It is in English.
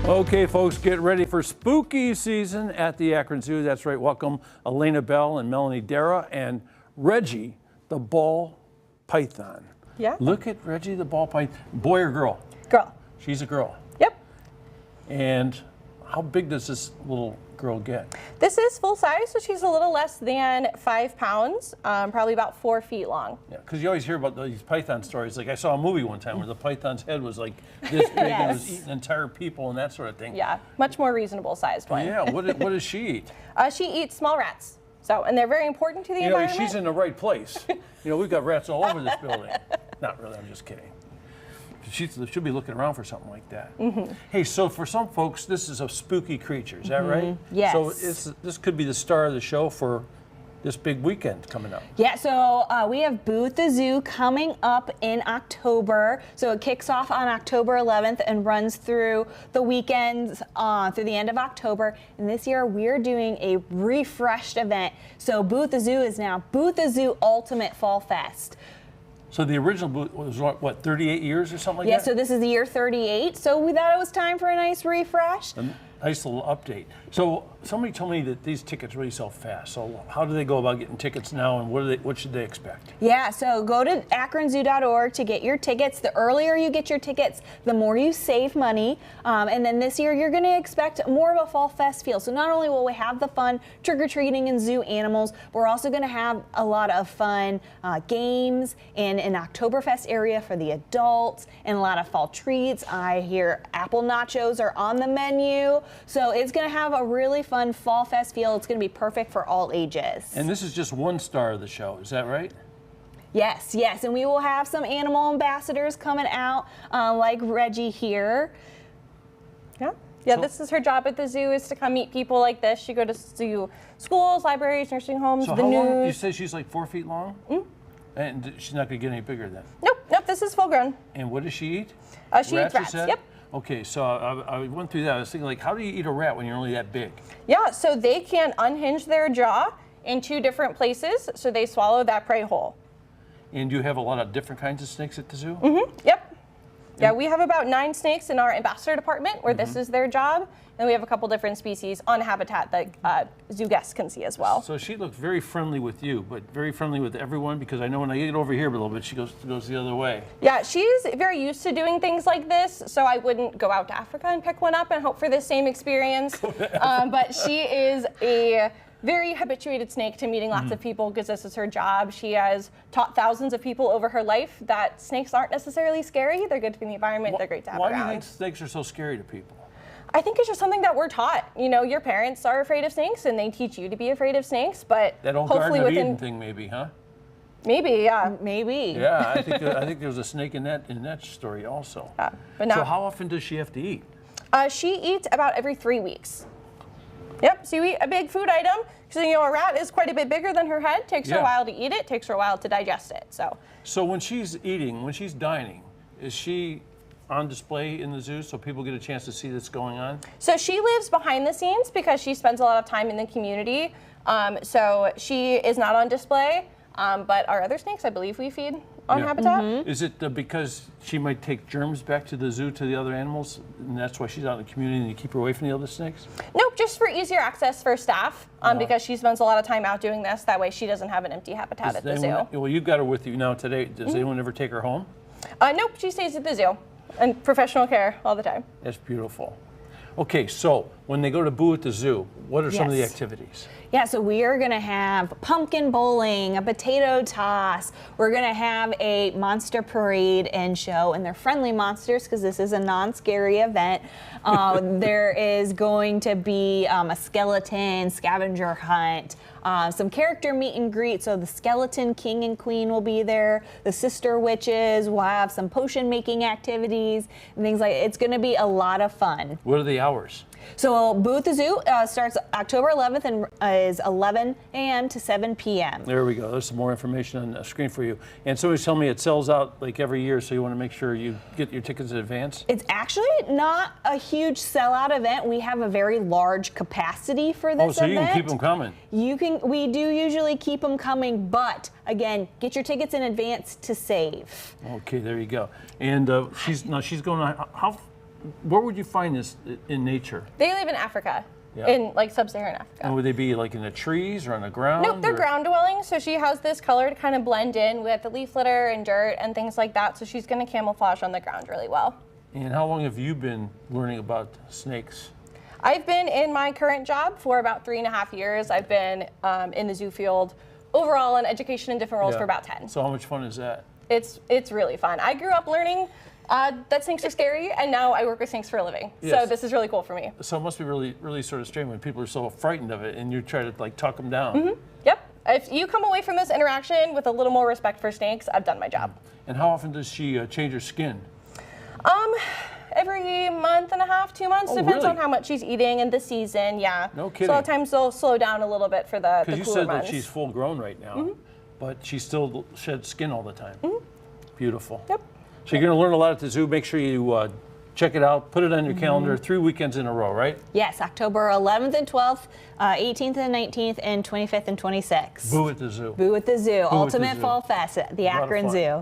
Okay, folks, get ready for spooky season at the Akron Zoo. That's right. Welcome Elena Bell and Melanie Dara and Reggie, the ball python. Yeah. Look at Reggie, the ball python. Boy or girl? Girl. She's a girl. Yep. And how big does this little girl get? This is full size, so she's a little less than 5 pounds, probably about 4 feet long. Yeah, because you always hear about these python stories. Like I saw a movie one time where the python's head was like this big and it was eating entire people and that sort of thing. Yeah, much more reasonable sized one. Yeah, what does she eat? She eats small rats. So, and they're very important to the environment. She's in the right place. We've got rats all over this building. Not really, I'm just kidding. She should be looking around for something like that. Mm-hmm. Hey, so for some folks, this is a spooky creature. Is that right? Yes. So this could be the star of the show for this big weekend coming up. Yeah, so we have Boo at the Zoo coming up in October. So it kicks off on October 11th and runs through the weekends through the end of October. And this year we're doing a refreshed event. So Boo at the Zoo is now Boo at the Zoo Ultimate Fall Fest. So the original booth was what, 38 years or something like that? Yeah, so this is the year 38. So we thought it was time for a nice refresh. A nice little update. So somebody told me that these tickets really sell fast. So how do they go about getting tickets now, and what should they expect? Yeah, so go to akronzoo.org to get your tickets. The earlier you get your tickets, the more you save money. And then this year, you're going to expect more of a Fall Fest feel. So not only will we have the fun trick-or-treating and zoo animals, but we're also going to have a lot of fun games and an Oktoberfest area for the adults and a lot of fall treats. I hear apple nachos are on the menu. So it's going to have a really fun Fall Fest feel. It's going to be perfect for all ages. And this is just one star of the show, is that right? Yes, yes, and we will have some animal ambassadors coming out, like Reggie here. Yeah, this is her job at the zoo, is to come meet people like this. She goes to zoo schools, libraries, nursing homes, so the how news. long? You say she's like 4 feet long? Mm-hmm. And she's not going to get any bigger then? Nope, this is full grown. And what does she eat? She eats rats, yep. Okay, so I went through that. I was thinking, like, how do you eat a rat when you're only that big? Yeah, so they can unhinge their jaw in 2 different places, so they swallow that prey whole. And do you have a lot of different kinds of snakes at the zoo? Mm-hmm, yep. Yeah, we have about 9 snakes in our ambassador department where this is their job. And we have a couple different species on habitat that zoo guests can see as well. So she looks very friendly with you, but very friendly with everyone, because I know when I get over here a little bit, she goes the other way. Yeah, she's very used to doing things like this, so I wouldn't go out to Africa and pick one up and hope for the same experience. But she is a very habituated snake to meeting lots of people because this is her job. She has taught thousands of people over her life that snakes aren't necessarily scary. They're good for the environment. They're great to have around. Why do you think snakes are so scary to people? I think it's just something that we're taught. Your parents are afraid of snakes and they teach you to be afraid of snakes, but that old hopefully Garden of Eden thing, maybe, huh? Maybe, yeah. Maybe. Yeah, I think there's a snake in that story also. But now, so how often does she have to eat? She eats about every 3 weeks. Yep, so you eat a big food item. So, a rat is quite a bit bigger than her head. Takes her a while to eat it, takes her a while to digest it. So when she's eating, when she's dining, is she on display in the zoo so people get a chance to see this going on? So she lives behind the scenes because she spends a lot of time in the community. So she is not on display, but our other snakes, I believe we feed on habitat. Mm-hmm. Is it because she might take germs back to the zoo to the other animals, and that's why she's out in the community and you keep her away from the other snakes? Nope, just for easier access for staff, because she spends a lot of time out doing this. That way she doesn't have an empty habitat at the zoo. Well, you've got her with you now today. Does anyone ever take her home? Nope, she stays at the zoo and professional care all the time. That's beautiful. Okay, so when they go to Boo at the Zoo, what are some of the activities? Yeah, so we are going to have pumpkin bowling, a potato toss. We're going to have a monster parade and show, and they're friendly monsters because this is a non-scary event. There is going to be a skeleton scavenger hunt, some character meet and greet. So the skeleton king and queen will be there. The sister witches will have some potion making activities and things like that. It's going to be a lot of fun. What are the hours? So Boo at the Zoo starts October 11th and is 11 a.m. to 7 p.m. There we go. There's some more information on the screen for you. And somebody's telling me it sells out like every year, so you want to make sure you get your tickets in advance? It's actually not a huge sellout event. We have a very large capacity for this event. Oh, so you can keep them coming. We do usually keep them coming, but again, get your tickets in advance to save. Okay, there you go. And she's going on, where would you find this in nature? They live in Africa, Yeah. in like sub-Saharan Africa. And would they be like in the trees or on the ground? Nope, they're ground dwelling, so she has this color to kind of blend in with the leaf litter and dirt and things like that, so she's going to camouflage on the ground really well. And how long have you been learning about snakes? I've been in my current job for about 3.5 years. I've been in the zoo field overall in education in different roles Yeah. for about 10. So how much fun is that? It's really fun. I grew up learning that snakes are scary, and now I work with snakes for a living. Yes. So this is really cool for me. So it must be really sort of strange when people are so frightened of it and you try to like talk them down. Yep. If you come away from this interaction with a little more respect for snakes, I've done my job. And how often does she change her skin? Every month and a half, 2 months, Oh, depends really? on how much she's eating and the season. Yeah. No So a kidding. lot of times they'll slow down a little bit for the Because you cooler said months. that she's full grown right now, but she still sheds skin all the time. Beautiful. Yep. So you're going to learn a lot at the zoo. Make sure you check it out. Put it on your calendar. 3 weekends in a row, right? Yes, October 11th and 12th, 18th and 19th, and 25th and 26th. Boo at the zoo. Boo at the Zoo, at the Ultimate Zoo. Fall Fest at the lot of Akron fun. Zoo.